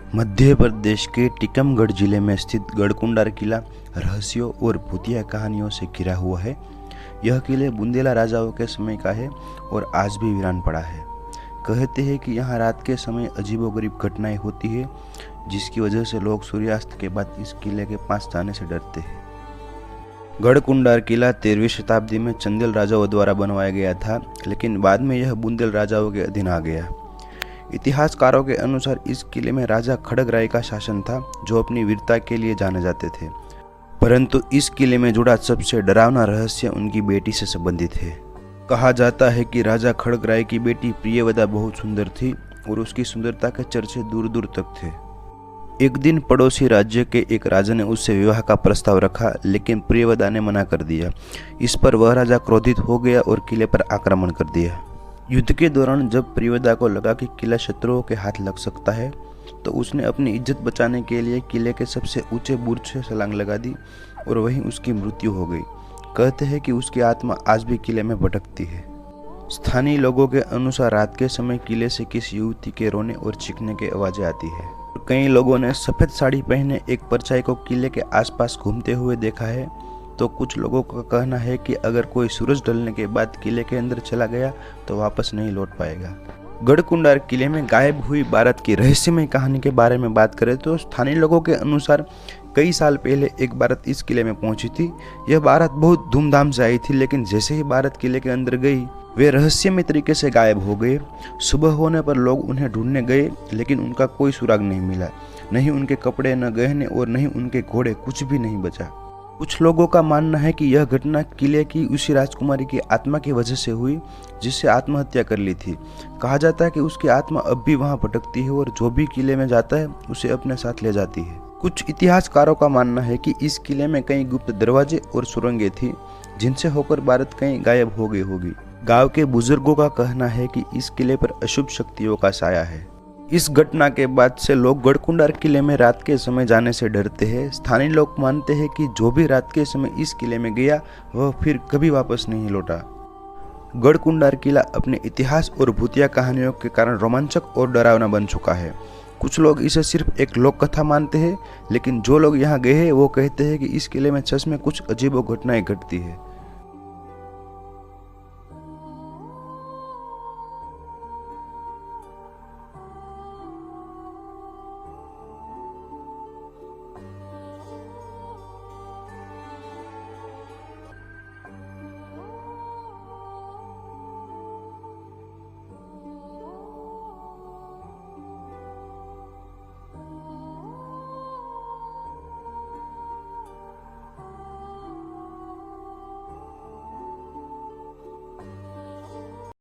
मध्य प्रदेश के टीकमगढ़ जिले में स्थित गढ़कुंडार किला रहस्यों और भूतिया कहानियों से घिरा हुआ है। यह किले बुंदेला राजाओं के समय का है और आज भी वीरान पड़ा है। कहते हैं कि यहाँ रात के समय अजीबोगरीब घटनाएं होती है, जिसकी वजह से लोग सूर्यास्त के बाद इस किले के पास जाने से डरते हैं। गढ़कुंडार किला 13वीं शताब्दी में चंदेल राजाओं द्वारा बनवाया गया था, लेकिन बाद में यह बुंदेल राजाओं के अधीन आ गया। इतिहासकारों के अनुसार इस किले में राजा खड़गराय का शासन था, जो अपनी वीरता के लिए जाने जाते थे। परंतु इस किले में जुड़ा सबसे डरावना रहस्य उनकी बेटी से संबंधित है। कहा जाता है कि राजा खड़गराय की बेटी प्रियवदा बहुत सुंदर थी और उसकी सुंदरता के चर्चे दूर दूर तक थे। एक दिन पड़ोसी राज्य के एक राजा ने उससे विवाह का प्रस्ताव रखा, लेकिन प्रियवदा ने मना कर दिया। इस पर वह राजा क्रोधित हो गया और किले पर आक्रमण कर दिया। युद्ध के दौरान जब प्रियवदा को लगा कि किला शत्रुओं के हाथ लग सकता है, तो उसने अपनी इज्जत बचाने के लिए किले के सबसे ऊंचे बुर्ज से छलांग लगा दी और वहीं उसकी मृत्यु हो गई। कहते हैं कि उसकी आत्मा आज भी किले में भटकती है। स्थानीय लोगों के अनुसार रात के समय किले से किसी युवती के रोने और चीखने की आवाजें आती है। कई लोगों ने सफेद साड़ी पहने एक परछाई को किले के आसपास घूमते हुए देखा है, तो कुछ लोगों का कहना है कि अगर कोई सूरज ढलने के बाद किले के अंदर चला गया तो वापस नहीं लौट पाएगा। गढ़कुंडार किले में गायब हुई बारात की रहस्यमय कहानी के बारे में बात करें तो स्थानीय लोगों के अनुसार कई साल पहले एक बारात इस किले में पहुंची थी। यह बारात बहुत धूमधाम से आई थी, लेकिन जैसे ही बारात किले के अंदर गई, वे रहस्यमय तरीके से गायब हो गए। सुबह होने पर लोग उन्हें ढूंढने गए, लेकिन उनका कोई सुराग नहीं मिला। नहीं उनके कपड़े, न गहने और नहीं उनके घोड़े, कुछ भी नहीं बचा। कुछ लोगों का मानना है कि यह घटना किले की उसी राजकुमारी की आत्मा की वजह से हुई, जिससे आत्महत्या कर ली थी। कहा जाता है कि उसकी आत्मा अब भी वहां भटकती है और जो भी किले में जाता है उसे अपने साथ ले जाती है। कुछ इतिहासकारों का मानना है कि इस किले में कई गुप्त दरवाजे और सुरंगें थी, जिनसे होकर बारात कहीं गायब हो गई होगी। गांव के बुजुर्गों का कहना है कि इस किले पर अशुभ शक्तियों का साया है। इस घटना के बाद से लोग गढ़कुंडार किले में रात के समय जाने से डरते हैं। स्थानीय लोग मानते हैं कि जो भी रात के समय इस किले में गया, वह फिर कभी वापस नहीं लौटा। गढ़कुंडार किला अपने इतिहास और भूतिया कहानियों के कारण रोमांचक और डरावना बन चुका है। कुछ लोग इसे सिर्फ एक लोक कथा मानते हैं, लेकिन जो लोग यहाँ गए हैं वो कहते हैं कि इस किले में सच में कुछ अजीबो घटनाएं घटती है।